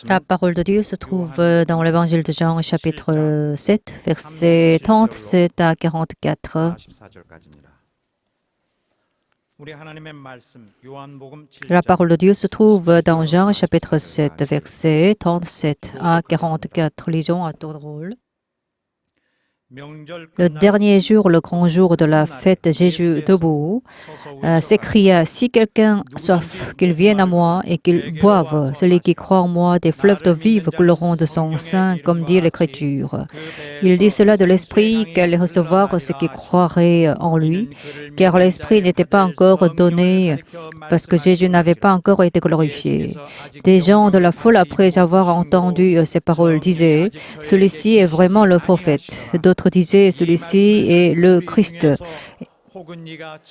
La parole de Dieu se trouve dans l'évangile de Jean, chapitre 7, versets 37 à 44. La parole de Dieu se trouve dans Jean, chapitre 7, versets 37 à 44. Lisons à tour de rôle. Le dernier jour, le grand jour de la fête, Jésus, debout, s'écria, « Si quelqu'un a soif, qu'il vienne à moi et qu'il boive. Celui qui croit en moi, des fleuves d'eau vive couleront de son sein, comme dit l'Écriture. » Il dit cela de l'Esprit qu'allait recevoir ceux qui croiraient en lui, car l'Esprit n'était pas encore donné, parce que Jésus n'avait pas encore été glorifié. Des gens de la foule, après avoir entendu ces paroles, disaient, « Celui-ci est vraiment le prophète. » D'autres disaient, celui-ci est le Christ.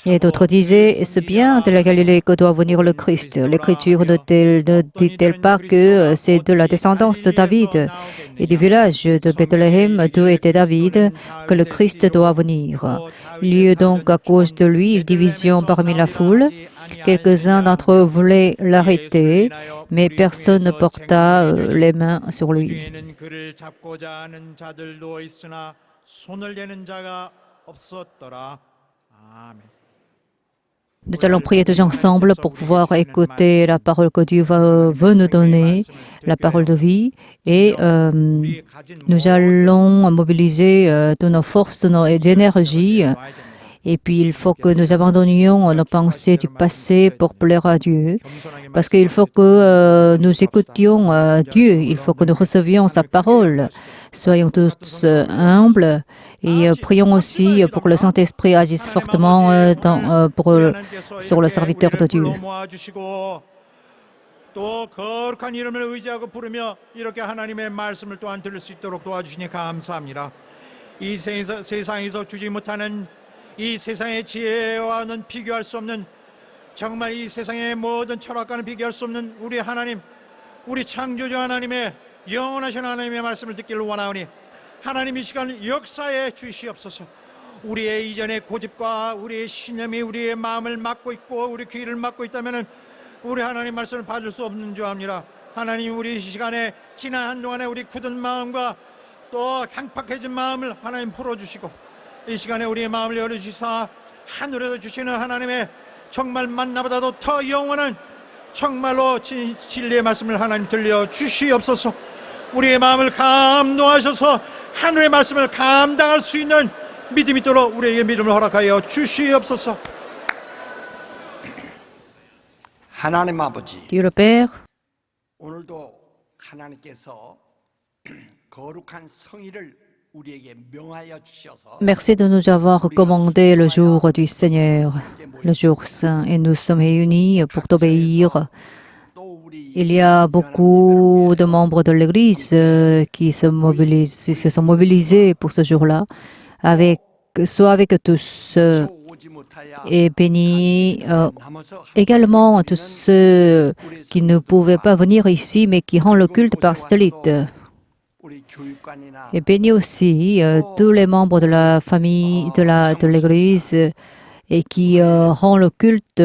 Et d'autres disaient, c'est bien de la Galilée que doit venir le Christ. L'Écriture ne dit-elle pas que c'est de la descendance de David et du village de Bethléem d'où était David que le Christ doit venir? Il y eut donc à cause de lui division parmi la foule. Quelques-uns d'entre eux voulaient l'arrêter, mais personne ne porta les mains sur lui. Nous allons prier tous ensemble pour pouvoir écouter la parole que Dieu veut nous donner, la parole de vie, et nous allons mobiliser toutes nos forces, toutes nos énergies. Et puis, il faut que nous abandonnions nos pensées du passé pour plaire à Dieu. Parce qu'il faut que nous écoutions Dieu. Il faut que nous recevions sa parole. Soyons tous humbles et prions aussi pour que le Saint-Esprit agisse fortement sur le serviteur de Dieu. 또 거룩한 이름을 의지하고 부르며 이렇게 하나님의 말씀을 또한 들을 수 있도록 도와주시니 감사합니다. 이 세상에서 주지 못하는 이 세상의 지혜와는 비교할 수 없는 정말 이 세상의 모든 철학과는 비교할 수 없는 우리 하나님, 우리 창조주 하나님의 영원하신 하나님의 말씀을 듣기를 원하오니 하나님 이 시간 역사에 주시옵소서. 우리의 이전의 고집과 우리의 신념이 우리의 마음을 막고 있고 우리 귀를 막고 있다면 우리 하나님 말씀을 받을 수 없는 줄 압니다. 하나님 우리 이 시간에 지난 한동안에 우리 굳은 마음과 또 강팍해진 마음을 하나님 풀어주시고 이 시간에 우리의 마음을 열어주시사 하늘에서 주시는 하나님의 정말 만나보다도 더 영원한 정말로 진리의 말씀을 하나님 들려주시옵소서. 우리의 마음을 감동하셔서 하늘의 말씀을 감당할 수 있는 믿음이 있도록 우리에게 믿음을 허락하여 주시옵소서. 하나님 아버지, Dieu le Père, 오늘도 하나님께서 거룩한 성의를 우리에게 명하여 주셔서 merci de nous avoir recommandé le jour du Seigneur, le jour saint, et nous sommes réunis pour t'obéir. Il y a beaucoup de membres de l'Église qui se sont mobilisés pour ce jour-là, soit avec tous, et bénis également tous ceux qui ne pouvaient pas venir ici, mais qui rendent le culte par satellite. Et bénis aussi tous les membres de la famille de l'Église et qui rendent le culte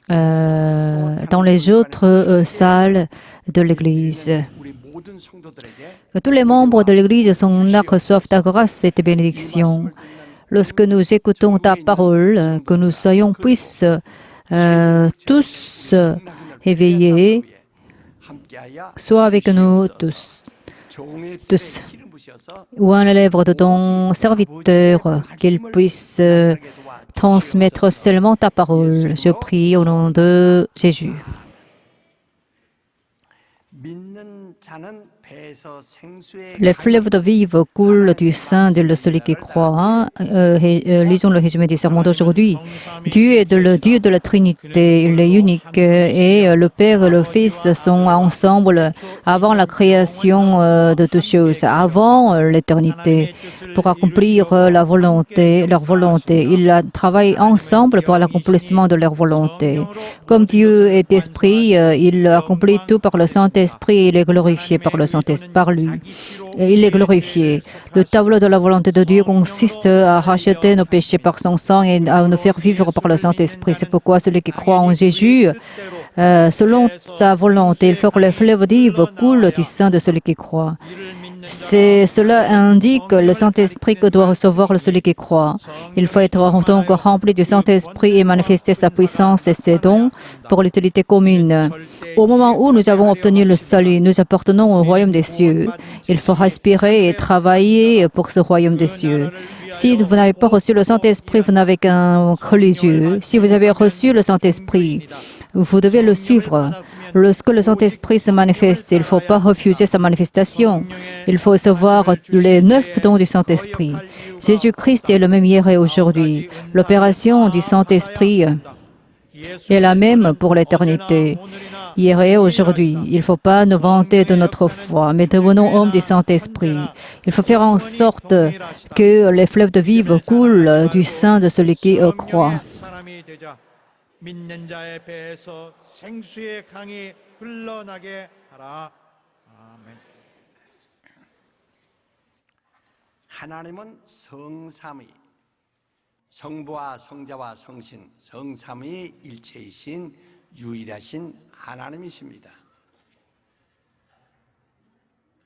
dans les autres salles de l'Église. Que tous les membres de l'Église reçoivent ta grâce et tes bénédictions. Lorsque nous écoutons ta parole, que nous soyons tous éveillés, sois avec nous tous. Ou à la lèvre de ton serviteur, qu'il puisse transmettre seulement ta parole. Je prie au nom de Jésus. Les fleuves de vie coulent du sein de celui qui croit. Lisons le résumé du sermon d'aujourd'hui. Dieu est le Dieu de la Trinité, il est unique, et le Père et le Fils sont ensemble avant la création de toutes choses, avant l'éternité, pour accomplir leur volonté. Ils travaillent ensemble pour l'accomplissement de leur volonté. Comme Dieu est esprit, il accomplit tout par le Saint-Esprit et il est glorifié par le Saint-Esprit, par lui. Et il est glorifié. Le tableau de la volonté de Dieu consiste à racheter nos péchés par son sang et à nous faire vivre par le Saint-Esprit. C'est pourquoi celui qui croit en Jésus selon ta volonté. Il faut que les fleuves d'Ive coulent du sein de celui qui croit. Cela indique le Saint-Esprit que doit recevoir celui qui croit. Il faut être donc rempli du Saint-Esprit et manifester sa puissance et ses dons pour l'utilité commune. Au moment où nous avons obtenu le salut, nous appartenons au royaume des cieux. Il faut respirer et travailler pour ce royaume des cieux. Si vous n'avez pas reçu le Saint-Esprit, vous n'avez qu'un religieux. Si vous avez reçu le Saint-Esprit, vous devez le suivre. Lorsque le Saint-Esprit se manifeste, il ne faut pas refuser sa manifestation. Il faut recevoir les 9 dons du Saint-Esprit. Jésus-Christ est le même hier et aujourd'hui. L'opération du Saint-Esprit est la même pour l'éternité. Hier et aujourd'hui, il ne faut pas nous vanter de notre foi, mais devenons hommes du Saint-Esprit. Il faut faire en sorte que les fleuves de vie coulent du sein de celui qui croit. 믿는 자의 배에서 생수의 강이 흘러나게 하라. 아멘. 하나님은 성삼위, 성부와 성자와 성신, 성삼위 일체이신 유일하신 하나님이십니다.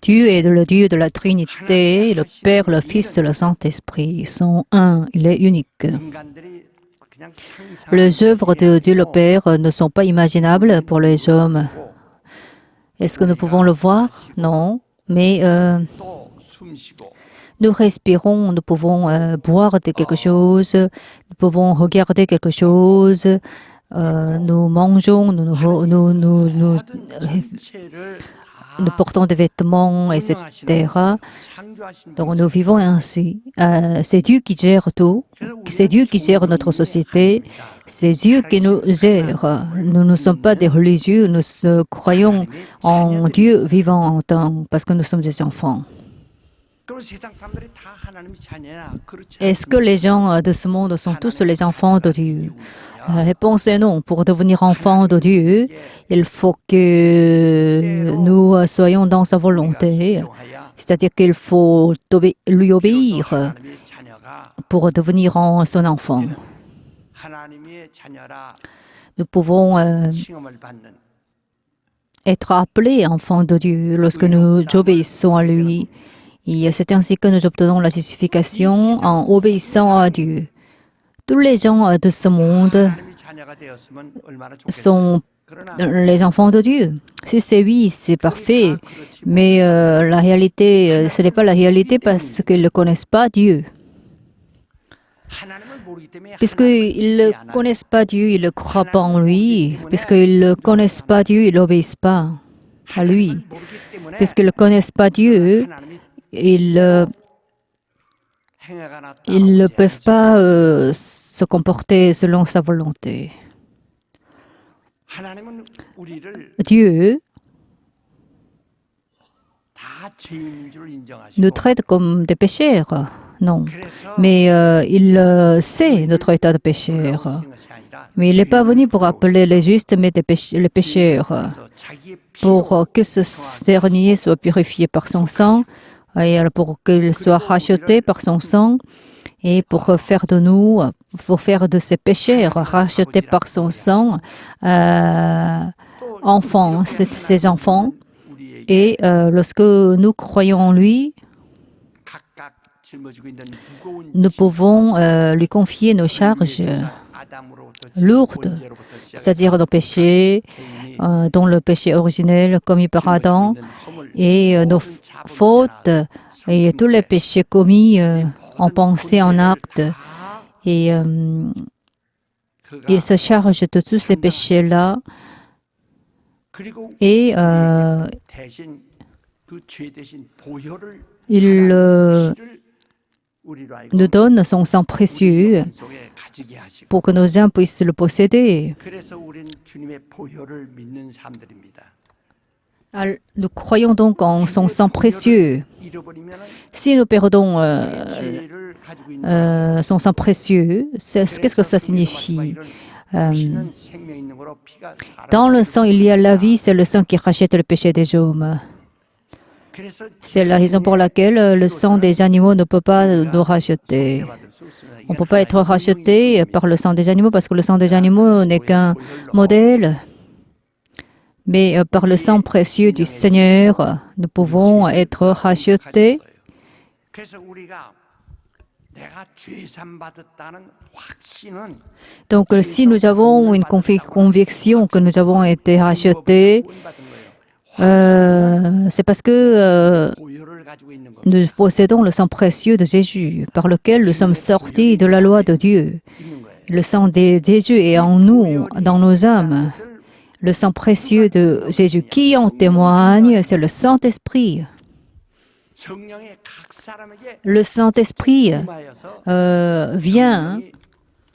Dieu est le Dieu de la Trinité, le Père, le Fils et le Saint-Esprit. Ils sont un, il est unique. Les œuvres de Dieu le Père ne sont pas imaginables pour les hommes. Est-ce que nous pouvons le voir? Non. Mais nous respirons, nous pouvons boire de quelque chose, nous pouvons regarder quelque chose, nous mangeons, nous portons des vêtements, etc. Donc nous vivons ainsi. C'est Dieu qui gère tout. C'est Dieu qui gère notre société. C'est Dieu qui nous gère. Nous ne sommes pas des religieux. Nous croyons en Dieu vivant en temps parce que nous sommes des enfants. Est-ce que les gens de ce monde sont tous les enfants de Dieu? La réponse est non. Pour devenir enfant de Dieu, il faut que nous soyons dans sa volonté. C'est-à-dire qu'il faut lui obéir pour devenir son enfant. Nous pouvons être appelés enfants de Dieu lorsque nous obéissons à lui. Et c'est ainsi que nous obtenons la justification en obéissant à Dieu. Tous les gens de ce monde sont les enfants de Dieu. Si c'est oui, c'est parfait. Mais la réalité, ce n'est pas la réalité parce qu'ils ne connaissent pas Dieu. Puisqu'ils ne connaissent pas Dieu, ils ne croient pas en lui. Puisqu'ils ne connaissent pas Dieu, ils n'obéissent pas à lui. Puisqu'ils ne connaissent pas Dieu, ils ne peuvent pas se comporter selon sa volonté. Dieu nous traite comme des pécheurs, non. Mais il sait notre état de pécheur. Mais il n'est pas venu pour appeler les justes, mais les pécheurs, pour que ce dernier soit purifié par son sang, et pour qu'il soit racheté par son sang, et pour faire de nous, pour faire de ces pécheurs rachetés par son sang, enfants, ses enfants. Et lorsque nous croyons en lui, nous pouvons lui confier nos charges lourdes, c'est-à-dire nos péchés, dont le péché originel commis par Adam, et nos fautes, et tous les péchés commis en pensée, en acte. Et il se charge de tous ces péchés-là. Et il nous donne son sang précieux pour que nos âmes puissent le posséder. Nous croyons donc en son sang précieux. Si nous perdons son sang précieux, qu'est-ce que ça signifie? Dans le sang, il y a la vie, c'est le sang qui rachète le péché des hommes. C'est la raison pour laquelle le sang des animaux ne peut pas nous racheter. On ne peut pas être racheté par le sang des animaux parce que le sang des animaux n'est qu'un modèle. Mais par le sang précieux du Seigneur, nous pouvons être rachetés. 그래서 우리가 내가 죄산 받았다는 확신은 Donc, si nous avons une conviction que nous avons été rachetés, c'est parce que 고혈을 가지고 있는 것. nous possédons le sang précieux de Jésus, par lequel nous sommes sortis de la loi de Dieu. Le sang de Jésus est en nous, dans nos âmes. Le sang précieux de Jésus qui en témoigne, c'est le Saint-Esprit. 성령의 각 사람에게 Le Saint-Esprit 임하여서 vient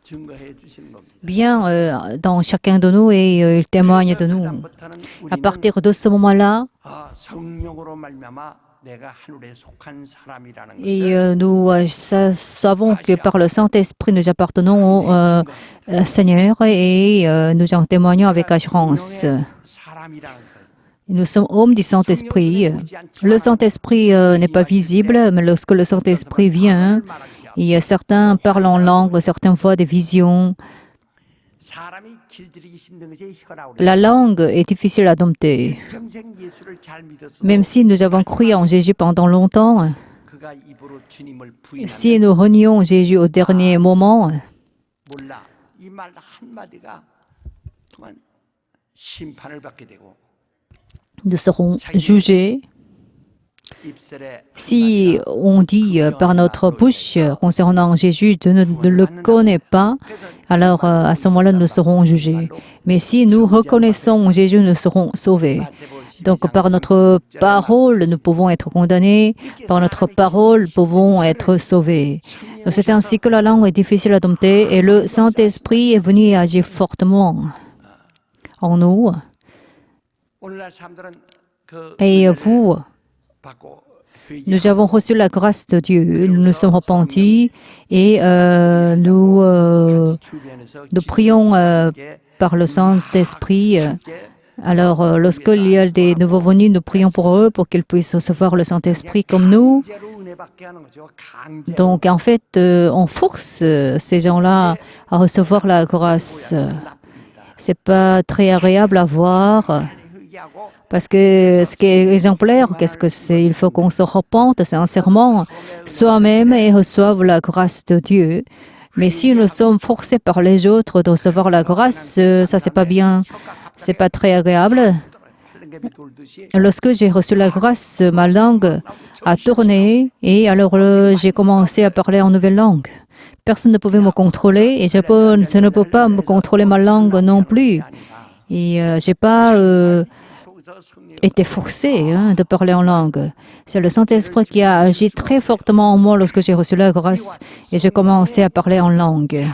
증거해 주시는 겁니다. dans chacun de nous et il témoigne de nous. 그다음부터는 À 우리는 partir de ce moment-là, 성령으로 말미암아 내가 하늘에 속한 사람이라는 et 것을 nous savons que par le Saint-Esprit, nous appartenons au Seigneur et nous en témoignons avec assurance. 사람이라는 것을 Nous sommes hommes du Saint-Esprit. Le Saint-Esprit n'est pas visible, mais lorsque le Saint-Esprit vient, et certains parlent en langue, certains voient des visions. 사람이 길들이기 힘든 것이 혈아우려. La langue est difficile à dompter. 평생 예수를 잘 믿어서 Même si nous avons cru en Jésus pendant longtemps, 그가 입으로 주님을 부인하면 si nous renions Jésus au dernier moment, 몰라 이 말 한마디가 정말 심판을 받게 되고 nous serons jugés. 입술에 Si on dit par notre bouche concernant Jésus, je ne le connais pas, alors à ce moment-là, nous serons jugés. Mais si nous reconnaissons Jésus, nous serons sauvés. Donc par notre parole, nous pouvons être condamnés. Par notre parole, nous pouvons être sauvés. Donc c'est ainsi que la langue est difficile à dompter et le Saint-Esprit est venu agir fortement en nous. 오늘날 사람들은 그 Et vous, 받고 nous avons reçu la grâce de Dieu, nous nous sommes repentis et nous prions par le Saint-Esprit. Alors, lorsqu'il y a des nouveaux venus, nous prions pour eux pour qu'ils puissent recevoir le Saint-Esprit comme nous. Donc, en fait, on force ces gens-là à recevoir la grâce. C'est pas très agréable à voir. Parce que ce qui est exemplaire, qu'est-ce que c'est? Il faut qu'on se repente sincèrement soi-même et reçoive la grâce de Dieu. Mais si nous sommes forcés par les autres de recevoir la grâce, ça c'est pas bien, c'est pas très agréable. Lorsque j'ai reçu la grâce, ma langue a tourné et alors j'ai commencé à parler en nouvelle langue. Personne ne pouvait me contrôler et je ne peux pas me contrôler ma langue non plus. Et j'ai pas été forcé de parler en langue. C'est le Saint-Esprit qui a agi très fortement en moi lorsque j'ai reçu la grâce et j'ai commencé à parler en langue.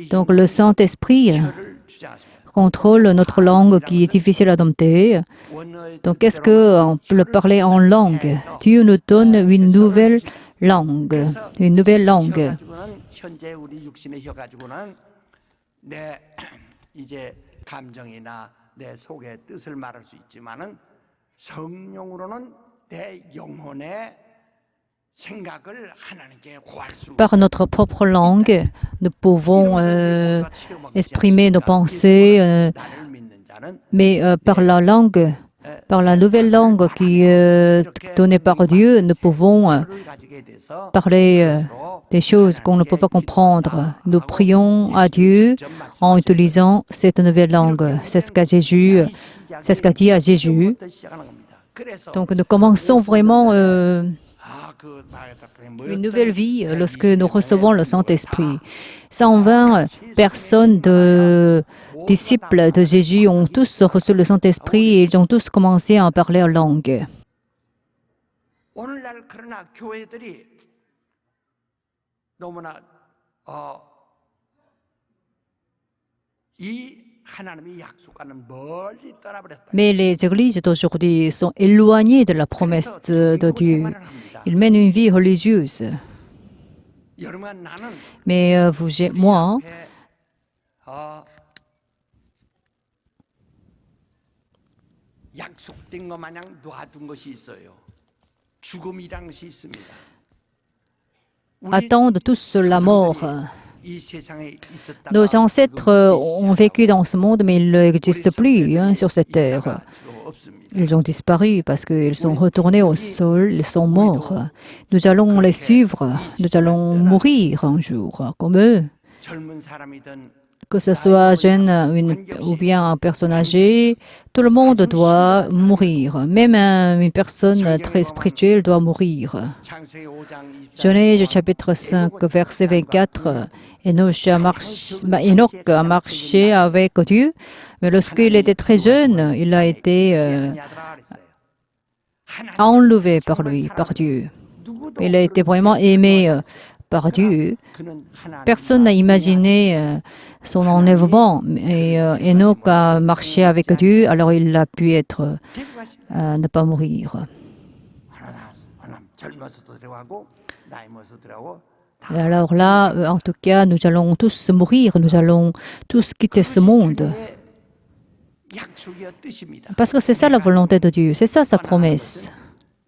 Donc le Saint-Esprit contrôle notre langue qui est difficile à dompter. Donc qu'est-ce que le parler en langue? Dieu nous donne une nouvelle langue. Une nouvelle langue. 현재 우리 육신의 혀 가지고는 내 이제 감정이나 내 속의 뜻을 말할 수 있지만은 성령으로는 내 영혼의 생각을 하나님께 구할 수. Par notre propre langue, nous pouvons exprimer nos pensées, mais par la langue, par la nouvelle langue qui est donnée par Dieu, nous pouvons parler des choses qu'on ne peut pas comprendre. Nous prions à Dieu en utilisant cette nouvelle langue. C'est ce qu'a dit à Jésus. Donc nous commençons vraiment une nouvelle vie lorsque nous recevons le Saint-Esprit. 120 personnes de disciples de Jésus ont tous reçu le Saint-Esprit et ils ont tous commencé à parler en langue. 오늘날 그러나 교회들이 너무나 이 하나님이 약속하는 멀리 떠나버렸다. Mais les églises d'aujourd'hui sont éloignées de la promesse de Dieu. Ils mènent une vie religieuse. 여러분 나는 Mais vous et moi, 약속된 것 마냥 놔둔 것이 있어요. 죽음이란 것이 있습니다. attendent tous la mort. 이 세상에 있었다가 Nos ancêtres ont vécu dans ce monde, mais ils n'existent plus sur cette terre. 수가 없습니다. Ils ont disparu parce qu'ils sont retournés au sol, ils sont morts. Nous allons les suivre, nous allons mourir un jour, comme eux. 젊은 사람이든 Que ce soit jeune ou bien un personne âgé, tout le monde doit mourir. Même une personne très spirituelle doit mourir. 창세기 5장 24절 Genèse chapitre 5, verset 24. Enoch a marché avec Dieu, mais lorsqu'il était très jeune, il a été enlevé par lui, par Dieu. Il a été vraiment aimé par Dieu. Personne n'a imaginé son enlèvement. Et Enoch a marché avec Dieu, alors il a pu être, ne pas mourir. 하나 젊어서도 들어가고 나이 먹어서 들어가고 Et alors là, en tout cas, nous allons tous mourir, nous allons tous quitter ce monde. 약속의 뜻입니다. Parce que c'est ça la volonté de Dieu, c'est ça sa promesse.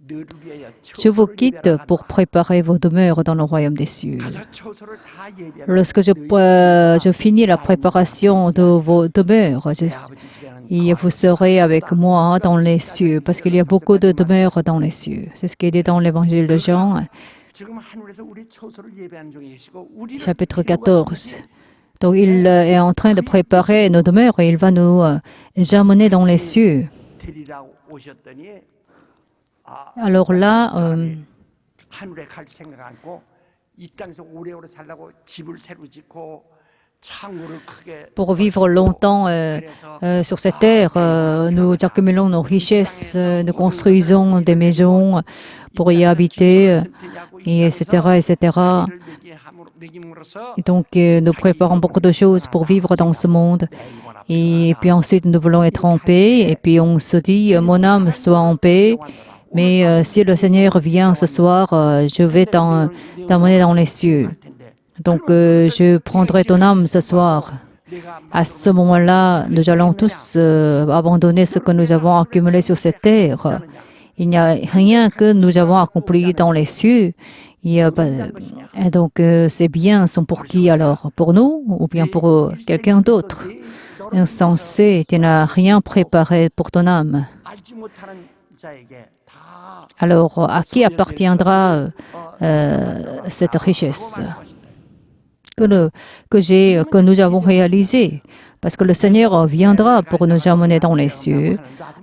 너를 위하여 Je vous quitte pour préparer vos demeures dans le royaume des cieux. 가서 처소를 다 예비하라. Lorsque je finis la préparation de vos demeures, 아버지 집에는 et vous serez avec moi dans les cieux, parce qu'il y a beaucoup de demeures dans les cieux. C'est ce qui est dit dans l'évangile de Jean, 지금 하늘에서 우리 처소를 예비하는 중에 계시고 우리를 chapitre 14. Donc il est en train de préparer nos demeures et il va nous amener dans les cieux. 데리러 오셨더니 Alors là, 하늘에 갈 생각 않고 이 땅에서 오래오래 살라고 집을 새로 짓고 창고를 크게 pour vivre longtemps sur cette terre, nous accumulons nos richesses, nous construisons des maisons pour y habiter, et etc., etc. Et donc, nous préparons beaucoup de choses pour vivre dans ce monde. Et puis ensuite, nous voulons être en paix. Et puis, on se dit, mon âme soit en paix. Mais si le Seigneur vient ce soir, je vais t'emmener dans les cieux. Donc, je prendrai ton âme ce soir. À ce moment-là, nous allons tous abandonner ce que nous avons accumulé sur cette terre. Il n'y a rien que nous avons accompli dans les cieux. Et donc, ces biens sont pour qui alors? Pour nous ou bien pour quelqu'un d'autre? Insensé, tu n'as rien préparé pour ton âme. 알지 못하는 자에게 다 Alors, à qui appartiendra cette richesse que nous avons réalisée? Parce que le Seigneur viendra pour nous amener dans les cieux.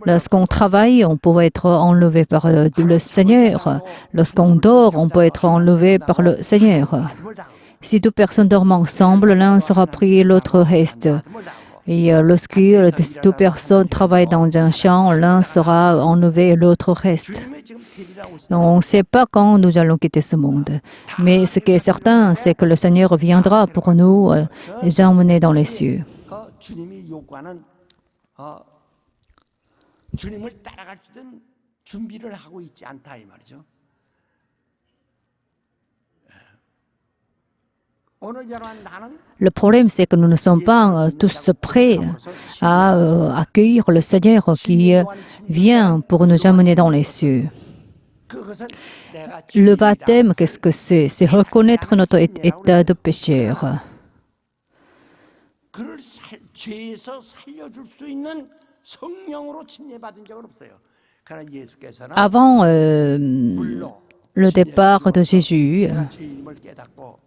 Lorsqu'on travaille, on peut être enlevé par le Seigneur. Lorsqu'on dort, on peut être enlevé par le Seigneur. Si deux personnes dorment ensemble, l'un sera pris, l'autre reste. Et lorsque deux personnes travaillent dans un champ, l'un sera enlevé et l'autre reste. Donc, on ne sait pas quand nous allons quitter ce monde. Mais ce qui est certain, c'est que le Seigneur viendra pour nous emmener dans les cieux. 주님이 요구하는 주님을 따라갈 수 있는 준비를 하고 있지 않다 이 말이죠. Le problème, c'est que nous ne sommes pas tous prêts à accueillir le Seigneur qui vient pour nous amener dans les cieux. Le baptême, qu'est-ce que c'est? C'est reconnaître notre état de pécheur. 그를 죄에서 살려줄 수 있는 성령으로 침례받은 적은 없어요. 그러나 예수께서는 Avant le départ de Jésus, 죄인임을 깨닫고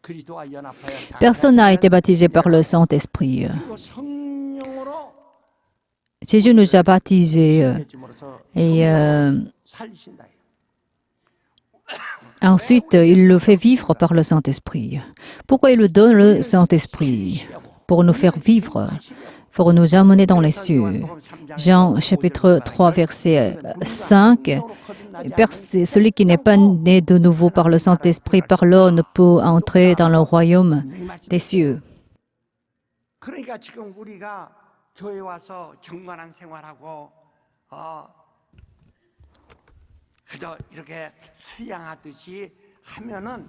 그리스도와 연합하여 personne n'a été baptisé par le Saint-Esprit. 그리고 성령으로 Jésus nous a baptisés et 살리신다. ensuite il le fait vivre par le Saint-Esprit. Pourquoi il nous donne le Saint-Esprit? Pour nous faire vivre, pour nous amener dans les cieux. Jean chapitre 3 verset 5. Celui qui n'est pas né de nouveau par le Saint-Esprit, par l'eau, ne peut entrer dans le royaume des cieux. 그러니까 지금 우리가 교회 와서 경건한 생활하고 그저 이렇게 수양하듯이 하면은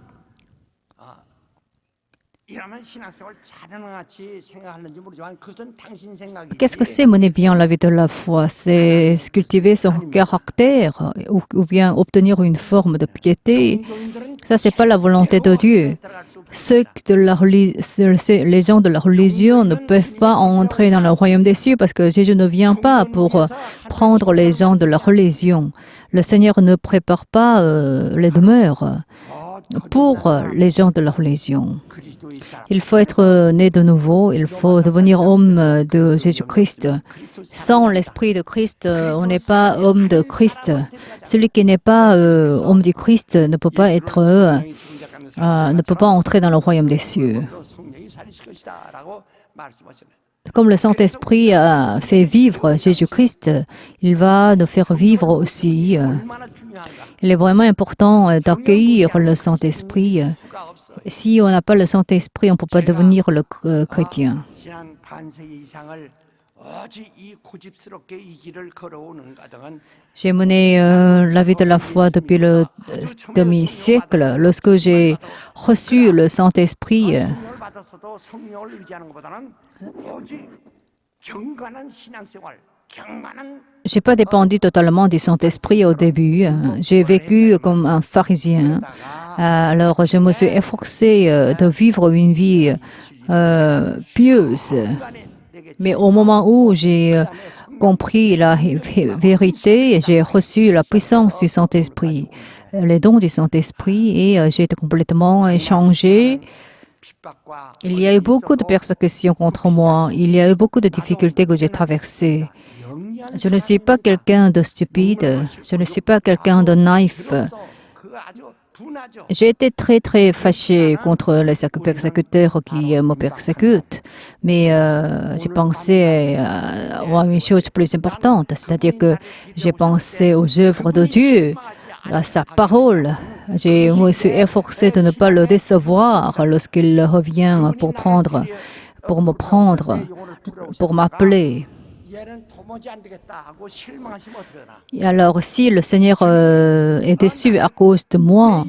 이러면 신앙생활 잘하는 것 같이 생각하는지 모르지만 그것은 당신 생각이지. Qu'est-ce que c'est mener bien la vie de la foi? C'est cultiver son caractère ou bien obtenir une forme de piété. Ça, c'est pas la volonté de Dieu. Les gens de la religion ne peuvent pas entrer dans le royaume des cieux parce que Jésus ne vient pas pour prendre les gens de la religion. Le Seigneur ne prépare pas les demeures pour les gens de la religion. Il faut être né de nouveau, il faut devenir homme de Jésus-Christ. Sans l'Esprit de Christ, on n'est pas homme de Christ. Celui qui n'est pas homme du Christ ne peut pas entrer dans le royaume des cieux. Comme le Saint-Esprit a fait vivre Jésus-Christ, il va nous faire vivre aussi. Il est vraiment important d'accueillir le Saint-Esprit. Si on n'a pas le Saint-Esprit, on ne peut pas devenir le chrétien. J'ai mené la vie de la foi depuis le demi-siècle. Lorsque j'ai reçu le Saint-Esprit, j'ai pas dépendu totalement du Saint-Esprit au début. J'ai vécu comme un pharisien. Alors, je me suis efforcé de vivre une vie pieuse. Mais au moment où j'ai compris la vérité, j'ai reçu la puissance du Saint-Esprit, les dons du Saint-Esprit, et j'ai été complètement changé. Il y a eu beaucoup de persécutions contre moi. Il y a eu beaucoup de difficultés que j'ai traversées. Je ne suis pas quelqu'un de stupide. Je ne suis pas quelqu'un de naïf. J'ai été très, très fâchée contre les persécuteurs qui me persécutent. Mais j'ai pensé à une chose plus importante. C'est-à-dire que j'ai pensé aux œuvres de Dieu, à sa parole. Je me suis efforcée de ne pas le décevoir lorsqu'il revient pour me prendre, pour m'appeler. Et alors, si le Seigneur est déçu à cause de moi,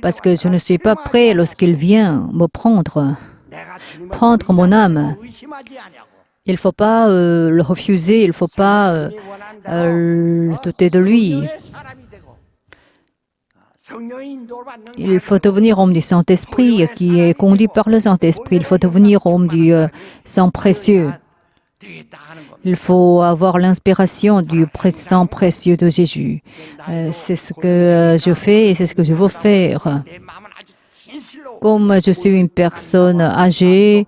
parce que je ne suis pas prêt lorsqu'il vient me prendre mon âme, il ne faut pas le refuser, il ne faut pas douter de lui. Il faut devenir homme du Saint-Esprit qui est conduit par le Saint-Esprit. Il faut devenir homme du sang précieux. Il faut avoir l'inspiration du sang précieux de Jésus. C'est ce que je fais et c'est ce que je veux faire. Comme je suis une personne âgée,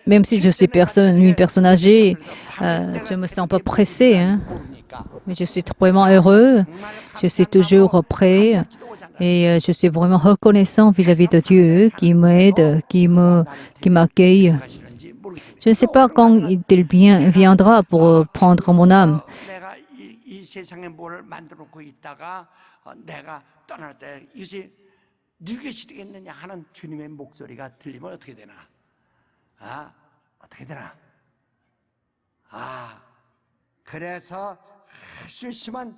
même si je suis une personne âgée, je ne me sens pas pressée. Mais je suis vraiment heureux. Je suis toujours prêt. Et je suis vraiment reconnaissant vis-à-vis de Dieu qui m'aide, qui m'accueille. Je ne sais pas quand il viendra pour prendre mon âme. 그래서 할 수 있으면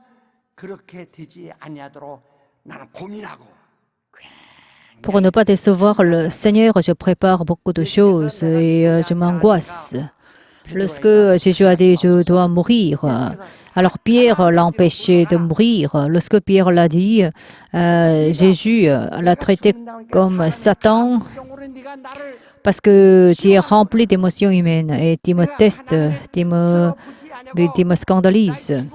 그렇게 되지 아니하도록 나는 고민하고. Pour ne pas décevoir le Seigneur, je prépare beaucoup de choses et je m'angoisse. Lorsque Jésus a dit « je dois mourir », alors Pierre l'a empêché de mourir. Lorsque Pierre l'a dit, Jésus l'a traité comme Satan parce que tu es rempli d'émotions humaines et tu me testes, tu me scandalises.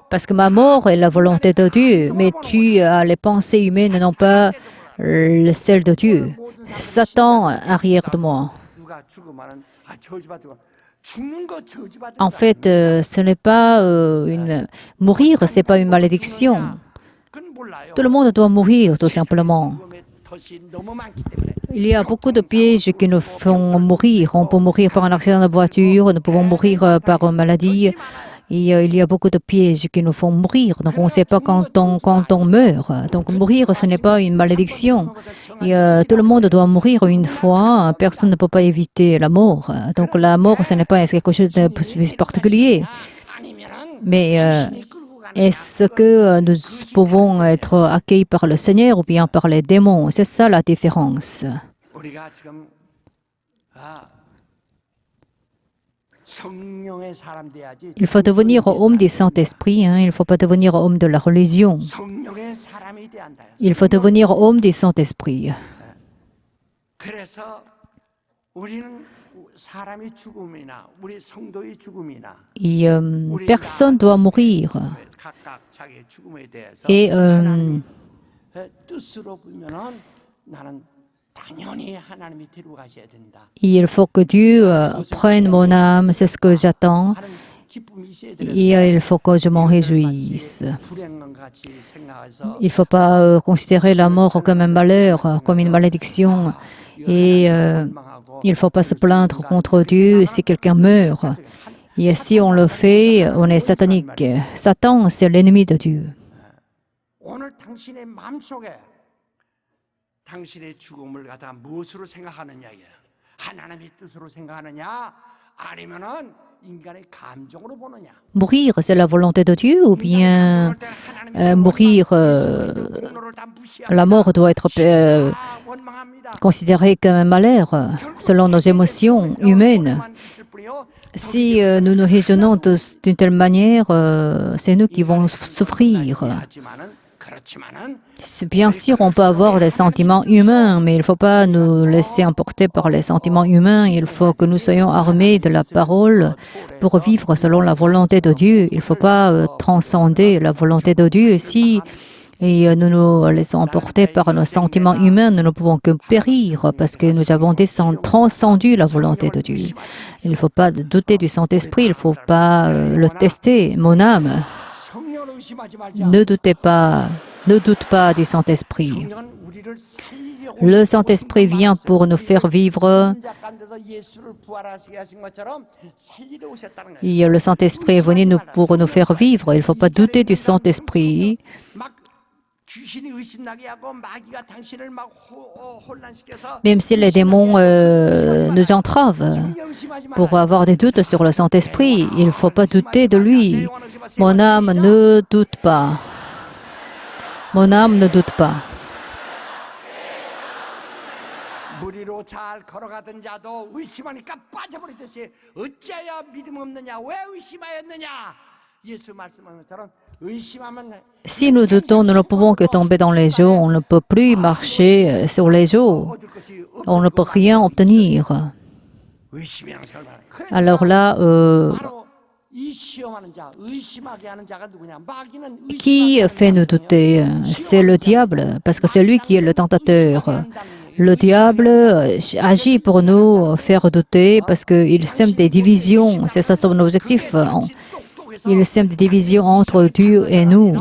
Parce que ma mort est la volonté de Dieu, mais tu as les pensées humaines, non pas celles de Dieu. Satan arrière de moi. En fait, ce n'est pas mourir, ce n'est pas une malédiction. Tout le monde doit mourir, tout simplement. Il y a beaucoup de pièges qui nous font mourir. On peut mourir par un accident de voiture, nous pouvons mourir par une maladie. Et il y a beaucoup de pièges qui nous font mourir. Donc, on ne sait pas quand on meurt. Donc, mourir, ce n'est pas une malédiction. Et, tout le monde doit mourir une fois. Personne ne peut pas éviter la mort. Donc, la mort, ce n'est pas quelque chose de particulier. Mais est-ce que nous pouvons être accueillis par le Seigneur ou bien par les démons? C'est ça la différence. 성령의 사람 돼야지. Il faut devenir homme du Saint-Esprit, hein. Il ne faut pas devenir homme de la religion. 성령의 사람이 돼야 한다. Il faut devenir homme du Saint-Esprit. 그래서 우리는 사람의 죽음이나 우리 성도의 죽음이나 Et personne doit mourir. 각각 자기의 죽음에 대해서 Et 하나님의 뜻으로 보면은 나는 당연히 하나님이 데려가셔야 된다. il faut que Dieu prenne mon âme, c'est ce que j'attends. 하는 기쁨이 있어야 Et 되는데 il faut que je m'en réjouisse. 불행한 같이 생각해서 Il ne faut pas considérer la mort comme un malheur, comme une malédiction. Et il ne faut pas se plaindre contre Dieu si quelqu'un meurt. Et si on le fait, on est satanique. Satan, c'est l'ennemi de Dieu. 오늘 당신의 마음속에 당신의 죽음을 갖다가 무엇으로 생각하느냐예요. 하나님의 뜻으로 생각하느냐 아니면은 인간의 감정으로 보느냐. Mourir, c'est la volonté de Dieu ou bien mourir, la mort doit être considérée comme un malheur selon nos émotions humaines. Si nous nous raisonnons d'une telle manière, c'est nous qui vont souffrir. Bien sûr, on peut avoir des sentiments humains, mais il ne faut pas nous laisser emporter par les sentiments humains. Il faut que nous soyons armés de la parole pour vivre selon la volonté de Dieu. Il ne faut pas transcender la volonté de Dieu. Si nous nous laissons emporter par nos sentiments humains, nous ne pouvons que périr parce que nous avons transcendu la volonté de Dieu. Il ne faut pas douter du Saint-Esprit, il ne faut pas le tester. Mon âme, ne doute pas du Saint-Esprit. Le Saint-Esprit vient pour nous faire vivre. Et le Saint-Esprit est venu pour nous faire vivre. Il ne faut pas douter du Saint-Esprit. Même si les démons nous entravent pour avoir des doutes sur le Saint-Esprit, il ne faut pas douter de lui. Mon âme ne doute pas. Mon âme ne doute pas. 무리로 잘 걸어가던 자도 의심하니까 빠져버리듯이 어찌하여 믿음 없느냐 왜 의심하였느냐 예수 말씀하는 것처럼 의심하면 Si nous doutons, nous ne pouvons que tomber dans les eaux. On ne peut plus marcher sur les eaux. On ne peut rien obtenir. 의심이라는 게 얼마나 Alors là, 바로 이 시험하는 자, 의심하게 하는 자가 누구냐? 마귀는 qui fait nous douter? C'est le diable, parce que c'est lui qui est le tentateur. Le diable agit pour nous faire douter parce qu'il sème des divisions. C'est ça son objectif. Il sème des divisions entre Dieu et nous.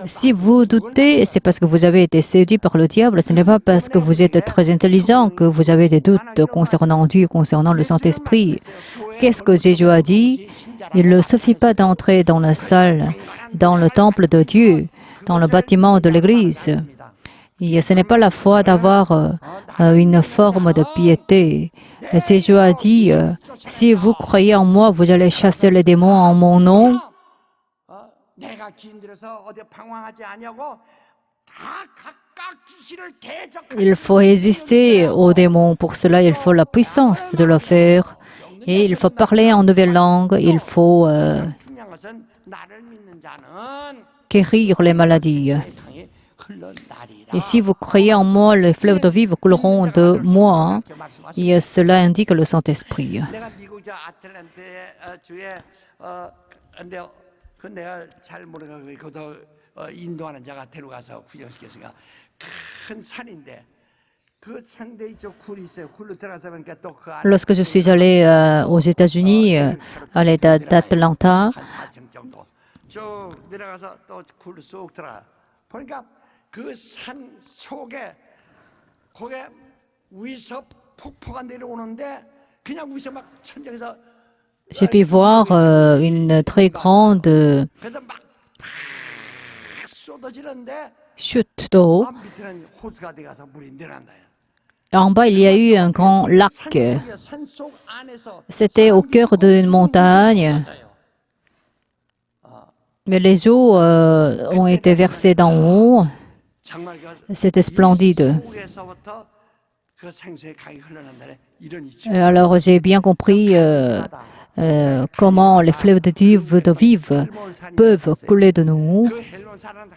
Si vous doutez, c'est parce que vous avez été séduit par le diable. Ce n'est pas parce que vous êtes très intelligent que vous avez des doutes concernant Dieu, concernant le Saint-Esprit. Qu'est-ce que Jésus a dit? Il ne suffit pas d'entrer dans la salle, dans le temple de Dieu, dans le bâtiment de l'Église. Et ce n'est pas la foi d'avoir une forme de piété. Jésus a dit, si vous croyez en moi, vous allez chasser les démons en mon nom. 내가 기인들어서 어디 방황하지 아니하고 다 각각 귀신을 대적하는 Il faut résister aux démons. Pour cela, il faut la puissance de le faire. Et il faut parler en nouvelle langue. Il faut 중요한 것은 나를 믿는 자는 guérir les maladies. 세상에 흘러나리라. Et si vous croyez en moi, les fleuves de vie vous couleront de moi. Et cela indique le Saint-Esprit. 내가 미국 저 아틀란타 주에 근데 그 내가 잘 모르가 거기서 인도하는 자가 데려가서 구경시켰으니까 큰 산인데 그 산대 이쪽 굴이 있어요. 굴로 들어가서 보니까 또 그 안에 Lorsque je suis allée aux États-Unis, à l'État d'Atlanta, 한 4층 정도 쭉 내려가서 또 굴로 쏙 들어가 보니까 그 산 속에 거기에 위에서 폭포가 내려오는데 그냥 위에서 막 천장에서 j'ai pu voir une très grande 그래서 막 쏟아지는데 chute d'eau. 밑에는 호수가 돼가서 물이 내려간다. En bas, il y a eu un grand lac. 산속 안에서 C'était au cœur d'une montagne, mais les eaux ont été versées d'en haut. 정말 그 C'était splendide. 속에서부터 그 생수의 강이 흘러난다는 이런 이치. Alors j'ai bien compris comment les fleuves de vive peuvent couler de nous. 그 헬몬산은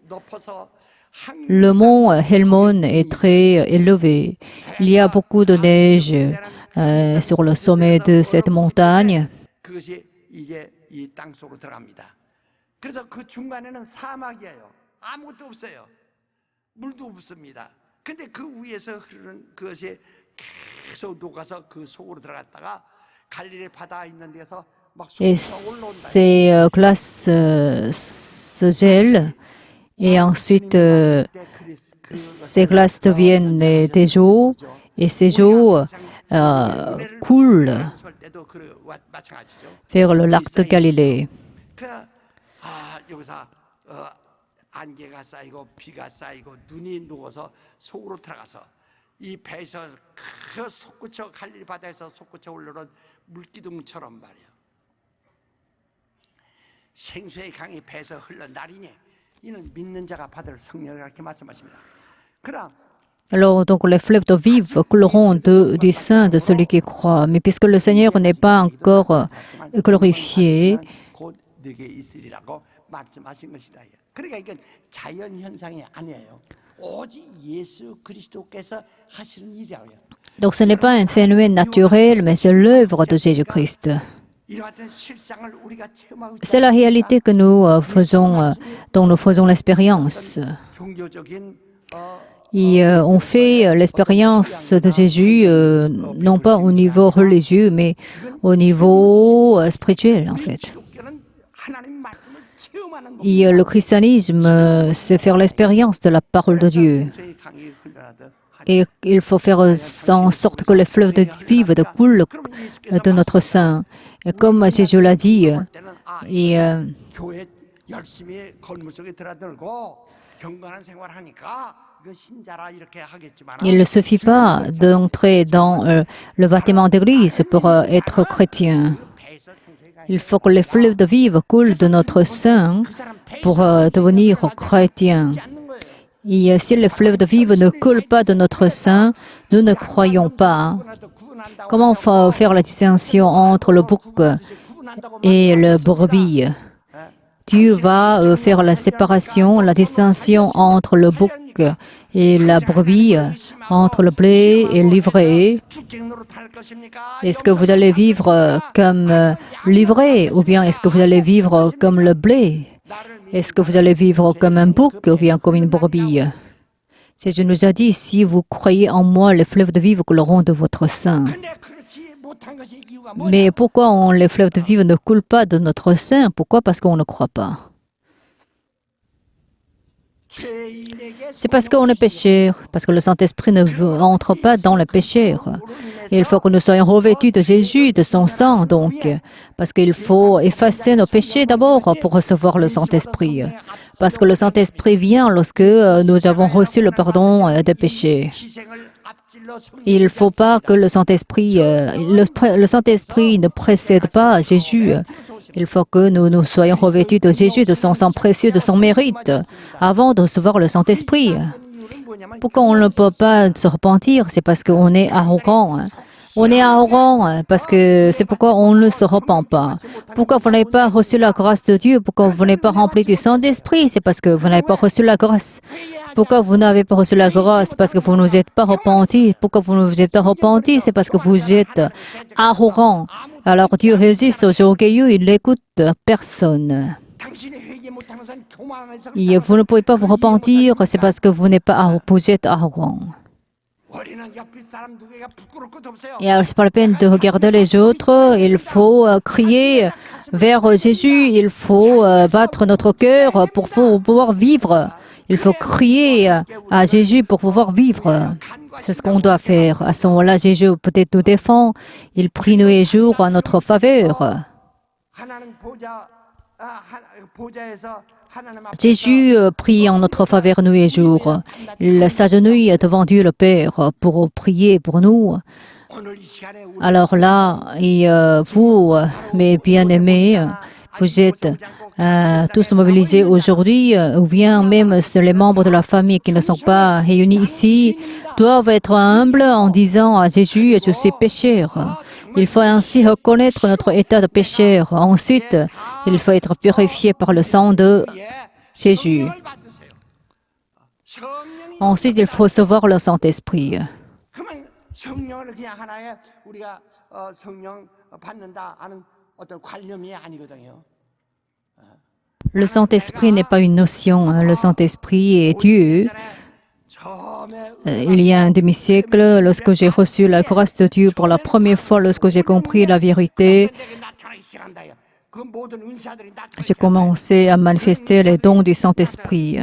높아서 Le mont Helmon est très élevé. Il y a beaucoup de neige sur le sommet de cette montagne. 그것이 이제 이 땅 속으로 들어갑니다. 그래서 그 중간에는 사막이에요. 아무것도 없어요. 물도 없습니다. 근데 그 위에서 흐르는 그것이 계속 녹아서 그 속으로 들어갔다가 갈릴리 바다 있는 데서 막 Et 솟아올라온다. ces glaces se gèlent. Et ensuite, ces glaces deviennent des eaux. Et ces eaux coulent vers le lac de Galilée. 여기서 안개가 쌓이고 비가 쌓이고 눈이 녹아서 속으로 들어가서 이 배에서 그 솟구쳐 갈릴리 바다에서 솟구쳐 올라오는 물기둥처럼 말이야. 생수의 강이 배에서 흘러 날이니 이는 믿는 자가 받을 성령을 이렇게 말씀하십니다. 그럼 Alors, donc, les fleuves d'eau vive couleront du sein de celui qui croit. Mais puisque le Seigneur n'est pas encore glorifié, 곧 네게 있으리라고 말씀하신 것이다. 그러니까 이건 자연 현상이 아니에요. 오직 예수 그리스도께서 하시는 일이라고요. donc ce n'est pas un phénomène naturel, mais c'est l'œuvre de Jésus-Christ. 이와 같은 실상을 우리가 체험하고 C'est la réalité que nous faisons, dont nous faisons l'expérience. 종교적인 Et on fait l'expérience de Jésus, non pas au niveau religieux, mais au niveau spirituel, en fait. 기독교는 하나님 말씀을 체험하는 것. Et le christianisme, c'est faire l'expérience de la parole de Dieu. 생수의 강이 흘러나듯 Et il faut faire en sorte que les fleuves de vive coulent de notre sein. Et comme Jésus l'a dit, 때는 et 교회 열심히 건물 속에 들어들고 경건한 생활하니까 그 신자라 이렇게 하겠지만 il ne suffit pas d'entrer dans le bâtiment d'église pour être chrétien. 배에서 생수의 강이 Il faut que les fleuves de vive coulent de notre sein pour devenir chrétien. 않는 거예요. Et si les fleuves de vive ne coulent pas de notre sein, nous ne croyons pas. 구분한다고 Comment faire la distinction entre le bouc et le brebis? Dieu va faire la séparation, la distinction entre le bouc et la brebis, entre le blé et l'ivraie. 축쟁로로 탈 것입니까? Est-ce que vous allez vivre comme l'ivraie ou bien est-ce que vous allez vivre comme le blé? Est-ce que vous allez vivre comme un bouc ou bien comme une brebis? Jésus nous a dit, si vous croyez en moi, les fleuves de vie couleront de votre sein. 근데 그렇지 못한 것이 이유가 뭐냐? Mais pourquoi les fleuves de vie ne coulent pas de notre sein? Pourquoi? Parce qu'on ne croit pas. 죄인에게 C'est parce qu'on est pécheur, parce que le Saint-Esprit n'entre pas dans le pécheur. Il faut que nous soyons revêtus de Jésus, de son sang, donc, parce qu'il faut effacer nos péchés d'abord pour recevoir le Saint-Esprit. Parce que le Saint-Esprit vient lorsque nous avons reçu le pardon des péchés. 희생을 앞질러 성령 Il ne faut pas que le Saint-Esprit ne précède pas Jésus. Il faut que nous soyons revêtus de Jésus, de son sang précieux, de son mérite, avant de recevoir le Saint-Esprit. 이유는 뭐냐면 Pourquoi on ne peut pas se repentir? C'est parce qu'on est arrogant. On est arrogant parce que c'est pourquoi on ne se repent pas. Pourquoi vous n'avez pas reçu la grâce de Dieu? Pourquoi vous n'êtes pas rempli du Saint-Esprit? C'est parce que vous n'avez pas reçu la grâce. Pourquoi vous n'avez pas reçu la grâce? Parce que vous ne vous êtes pas repenti. Pourquoi vous ne vous êtes pas repenti? C'est parce que vous êtes arrogant. Alors Dieu résiste aux orgueilleux, il n'écoute personne. 당신이 회개 못하는 것은 교만해서 Et vous ne pouvez pas vous repentir, c'est parce que vous n'êtes pas vous êtes arrogant. 우리는 옆에 사람 누구가 부끄러울 것도 없어요. Et alors, c'est pas la peine de regarder les autres, il faut crier vers Jésus, il faut battre notre cœur pour pouvoir vivre. Il faut crier à Jésus pour pouvoir vivre. C'est ce qu'on doit faire. À ce moment-là, Jésus peut-être nous défend, il prie nuit et jour en notre faveur. 하나님 보좌에서 하나님 앞에 Jésus prie en notre faveur nuit et jour. Il s'agenouille devant Dieu le Père pour prier pour nous. 오늘 이 시간에 우리 Alors là, et vous, mes bien-aimés, vous êtes tous mobilisés aujourd'hui, ou bien même les membres de la famille qui ne sont pas réunis ici, doivent être humbles en disant à Jésus, je suis pécheur. Il faut ainsi reconnaître notre état de pécheur. Ensuite, il faut être purifié par le sang de Jésus. Ensuite, il faut recevoir le Saint-Esprit. 그러면 성령을 그냥 하나의 우리가 성령 받는다 하는 어떤 관념이 아니거든요. Le Saint-Esprit n'est pas une notion. Le Saint-Esprit est Dieu. Il y a un demi-siècle, lorsque j'ai reçu la grâce de Dieu pour la première fois, lorsque j'ai compris la vérité, j'ai commencé à manifester les dons du Saint-Esprit.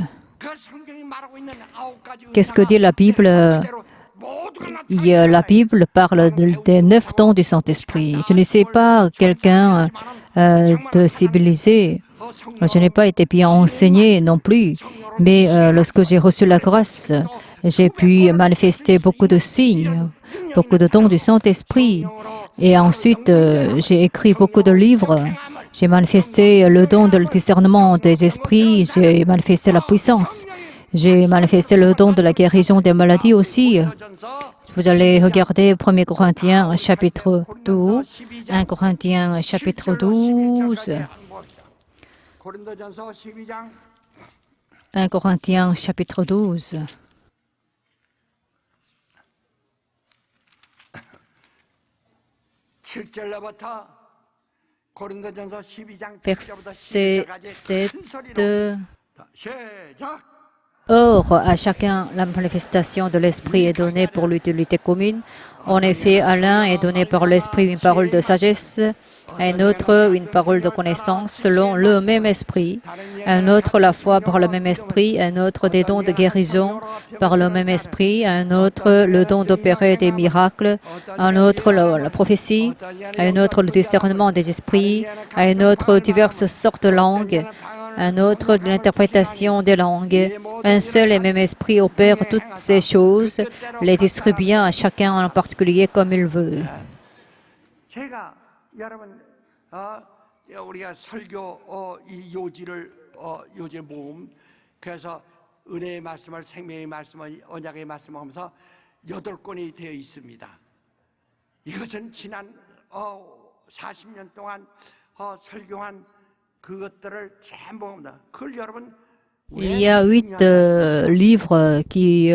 Qu'est-ce que dit la Bible? La Bible parle des 9 dons du Saint-Esprit. Je ne sais pas quelqu'un de civilisé. Je n'ai pas été bien enseigné non plus. Mais lorsque j'ai reçu la grâce, j'ai pu manifester beaucoup de signes, beaucoup de dons du Saint-Esprit. Et ensuite, j'ai écrit beaucoup de livres. J'ai manifesté le don du discernement des esprits. J'ai manifesté la puissance. J'ai manifesté le don de la guérison des maladies aussi. Vous allez regarder 1 Corinthiens chapitre 12, 1 Corinthiens chapitre 12, 1 Corinthiens chapitre 12. Verset 7. Or, à chacun, la manifestation de l'Esprit est donnée pour l'utilité commune. En effet, à l'un est donné par l'Esprit une parole de sagesse, à un autre une parole de connaissance selon le même Esprit, à un autre la foi par le même Esprit, à un autre des dons de guérison par le même Esprit, à un autre le don d'opérer des miracles, à un autre la prophétie, à un autre le discernement des esprits, à un autre diverses sortes de langues, un autre de l'interprétation des langues. Un seul et même esprit opère toutes ces choses, les distribuant à chacun en particulier comme il veut. 제가 여러분 우리가 설교 이 요지의 모음 그래서 은혜의 말씀을 생명의 말씀을 언약의 말씀을 하면서 8권이 되어 있습니다. 이것은 지난 40년 동안 설교한 그것들을 전부 합니다. 그걸 여러분 Il y a 8 livres qui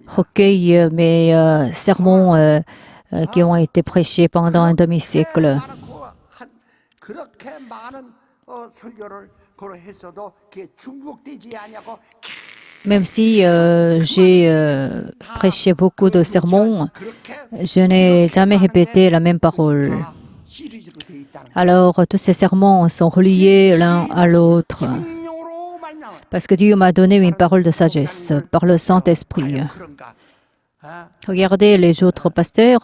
recueillent mes sermons qui ont été prêchés pendant un demi-siècle. Même si j'ai prêché beaucoup de sermons, je n'ai jamais répété la même parole. Alors, tous ces sermons sont reliés l'un à l'autre. Parce que Dieu m'a donné une parole de sagesse par le Saint-Esprit. Regardez les autres pasteurs.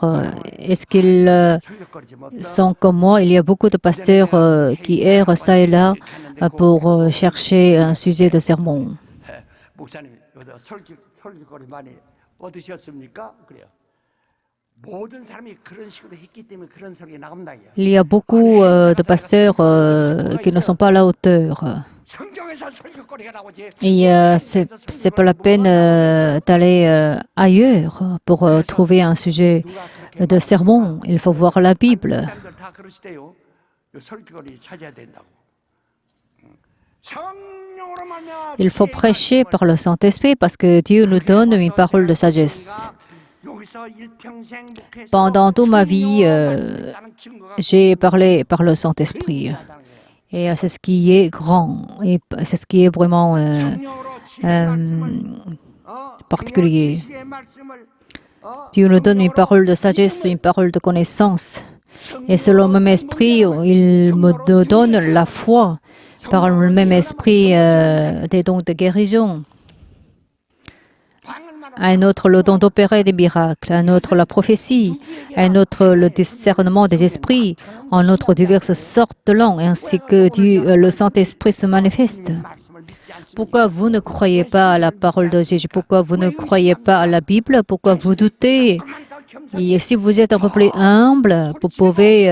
Est-ce qu'ils sont comme moi? Il y a beaucoup de pasteurs qui errent ça et là pour chercher un sujet de sermon. Il y a beaucoup de pasteurs qui ne sont pas à la hauteur. Et c'est pas la peine d'aller ailleurs pour trouver un sujet de sermon. Il faut voir la Bible. Il faut prêcher par le Saint-Esprit parce que Dieu nous donne une parole de sagesse. Pendant toute ma vie, j'ai parlé par le Saint-Esprit. Et c'est ce qui est grand, et c'est ce qui est vraiment particulier. Dieu nous donne une parole de sagesse, une parole de connaissance. Et selon le même esprit, il me donne la foi par le même esprit des dons de guérison. Un autre le don d'opérer des miracles, un autre la prophétie, un autre le discernement des esprits, un autre diverses sortes de langues, ainsi que le Saint-Esprit se manifeste. Pourquoi vous ne croyez pas à la parole de Jésus? Pourquoi vous ne croyez pas à la Bible? Pourquoi vous doutez? Et si vous êtes un peu plus humble, vous pouvez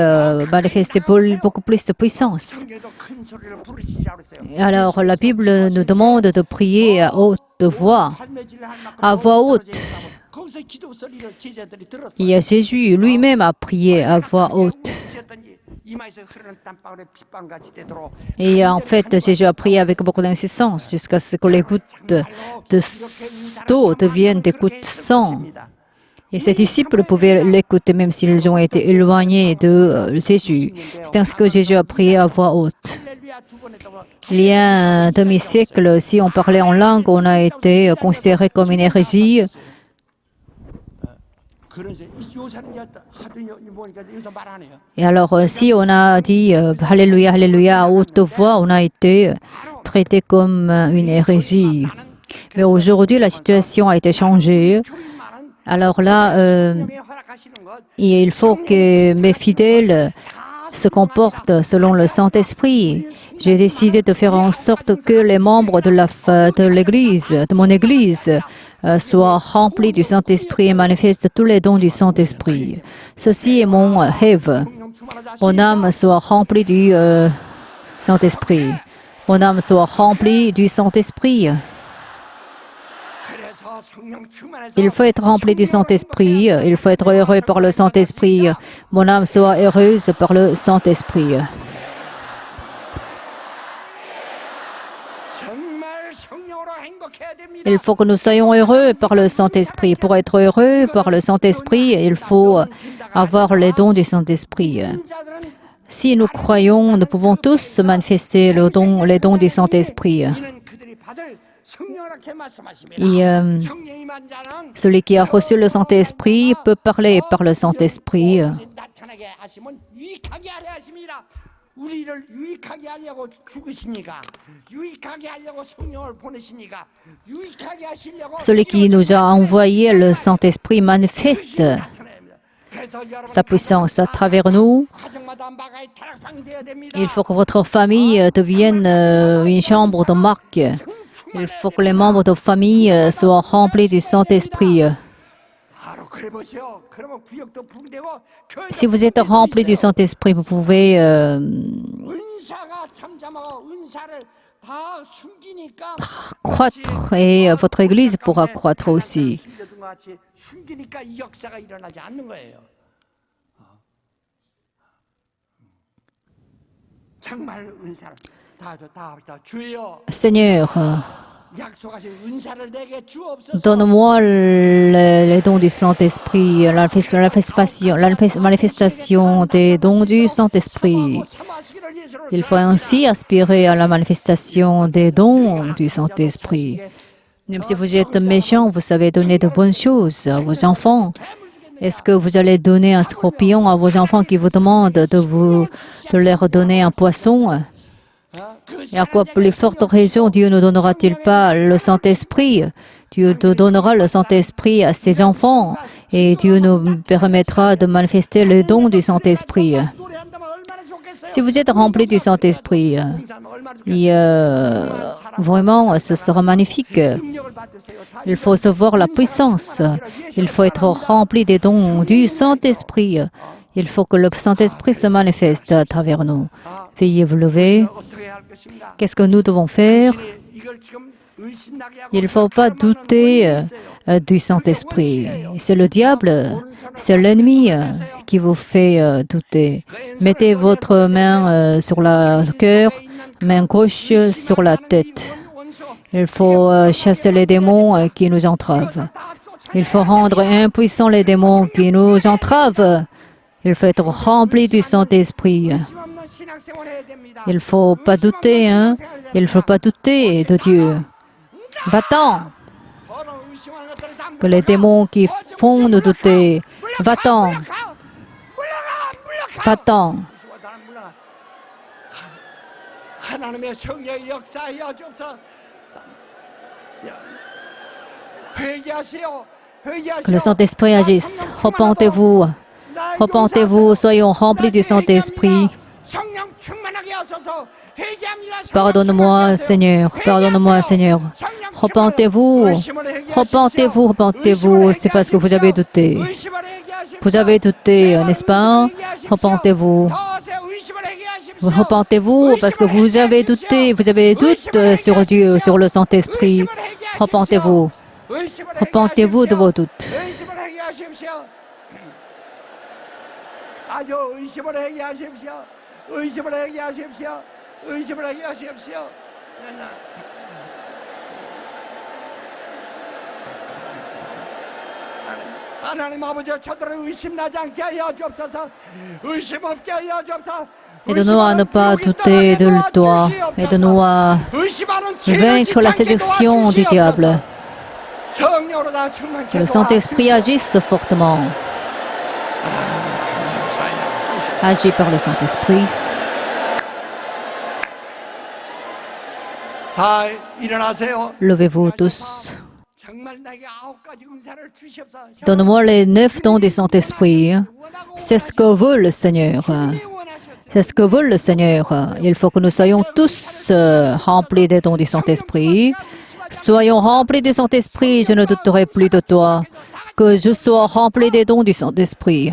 manifester beaucoup plus de puissance. 성경에도 큰 소리로 부르시라고 그랬어요. Alors, la Bible nous demande de prier à haute voix, 할매질을 할 만큼 à voix haute. 거기서 기도 소리를 제자들이 들었어요. Et Jésus lui-même a prié à voix haute. 이마에서 흐르는 땀방울에 핏방울같이 되도록 Et en fait, Jésus a prié avec beaucoup d'insistance jusqu'à ce que les gouttes d'eau deviennent des gouttes de sang. Et ses disciples pouvaient l'écouter même s'ils ont été éloignés de Jésus. C'est ainsi que Jésus a prié à voix haute. 할렐루야 두 번 했다고 Il y a un demi-siècle, si on parlait en langue, on a été considéré comme une hérésie. 그런 요사는 하도 보니까 요사 말 안 해요. Et alors, si on a dit Alléluia, Alléluia à haute voix, on a été traité comme une hérésie. Mais aujourd'hui, la situation a été changée. Alors là, 허락하시는 것 il faut que mes fidèles se comportent selon le Saint-Esprit. J'ai décidé de faire en sorte que les membres de l'Église, de mon Église, soient remplis du Saint-Esprit et manifestent tous les dons du Saint-Esprit. Ceci est mon rêve. Mon âme soit remplie du Saint-Esprit. Mon âme soit remplie du Saint-Esprit. 그래서 성령 충만해서 Il faut être rempli du Saint-Esprit. Il faut être heureux par le Saint-Esprit. Mon âme soit heureuse par le Saint-Esprit. 정말 성령으로 행복해야 됩니다. Il faut que nous soyons heureux par le Saint-Esprit. Pour être heureux par le Saint-Esprit, il faut avoir les dons du Saint-Esprit. 자들은 Si nous croyons, nous pouvons tous manifester les dons du Saint-Esprit. 이는 그들이 받을 성령이라고 말씀하십니다. Et 성령이 만 자는 celui qui a reçu le Saint-Esprit peut parler par le Saint-Esprit. 나타나게 하시면 유익하게 하려 하십니다. 우리를 유익하게 하려고 죽으시니까 유익하게 하려고 성령을 보내시니까 유익하게 하시려고 Celui qui nous a envoyé le Saint-Esprit manifeste 나타납니다. 그래서 여러분 sa puissance à travers nous. 가정마다 마가의 타락방이 되어야 됩니다. Il faut que votre famille devienne une chambre de marque. Il faut que les membres de famille soient remplis du Saint-Esprit. 바로 그래 보세요. 그러면 구역도 붕대고 Si vous êtes remplis du Saint-Esprit, vous pouvez 은사가 잠잠하고 은사를 다 숨기니까 croître et votre Église pourra croître aussi. 숨겨둔 것 같이 숨기니까 이 역사가 일어나지 않는 거예요. 정말 은사를 다 합시다. 주여 Seigneur, 약속하신 은사를 내게 주옵소서. donne-moi les dons du Saint-Esprit, la manifestation des dons du Saint-Esprit. 삼하시기를 예수로 Il faut ainsi aspirer à la manifestation des dons du Saint-Esprit. Même si vous êtes méchant, vous savez donner de bonnes choses à vos enfants. Est-ce que vous allez donner un scorpion à vos enfants qui vous demandent de leur donner un poisson? Et à quoi plus forte raison Dieu ne donnera-t-il pas le Saint-Esprit? Dieu te donnera le Saint-Esprit à ses enfants et Dieu nous permettra de manifester le don du Saint-Esprit. 노래한다면 얼마나 좋겠어요. Si vous êtes rempli du Saint-Esprit, et, vraiment, ce sera magnifique. 능력을 받으세요. 다 Il faut savoir la puissance. Il faut être rempli des dons du Saint-Esprit. Il faut que le Saint-Esprit se manifeste à travers nous. Veuillez vous lever. 어떻게 할 것인가? Qu'est-ce que nous devons faire? 이걸 지금 의심나게 하고 Il ne faut pas douter du Saint-Esprit. C'est le diable, c'est l'ennemi qui vous fait douter. Mettez votre main sur le cœur, main gauche sur la tête. Il faut chasser les démons qui nous entravent. Il faut rendre impuissants les démons qui nous entravent. Il faut être rempli du Saint-Esprit. 없는 신앙생활 해야 됩니다. Il ne faut pas douter, hein? Il ne faut pas douter de Dieu. Va-t'en! 더러운 의심하는 것들을 다 Que les démons qui font nous douter, va-t'en! Va-t'en! 나는 물러나. 하나님의 성령의 역사하여 주옵소서. 회개하세요. 회개하세요. Que le Saint-Esprit agisse. Repentez-vous. Repentez-vous, soyons remplis du Saint-Esprit. 성령 충만하게 하소서. 회개합니다. Pardonne-moi, Seigneur. Pardonne-moi, Seigneur. Repentez-vous. Repentez-vous, repentez-vous. C'est parce que vous avez douté. 의심을 회개 Vous avez douté, n'est-ce pas? Repentez-vous. Repentez-vous parce que vous avez douté, vous avez doute sur Dieu, sur le Saint-Esprit. Repentez-vous. Repentez-vous de vos doutes. 하나님 아버지 저들의 의심 나지 않게 하여 주옵소서. 의심 없게 하여 주옵소서. Aide-nous à ne pas douter de toi. Aide-nous à vaincre la séduction du diable. Que le Saint-Esprit agisse fortement. Agis par le Saint-Esprit. 다 일어나세요. Levez-vous tous. Donne-moi les 9 dons du Saint-Esprit. C'est ce que veut le Seigneur. C'est ce que veut le Seigneur. Il faut que nous soyons tous remplis des dons du Saint-Esprit. Soyons remplis du Saint-Esprit, je ne douterai plus de toi. Que je sois rempli des dons du Saint-Esprit.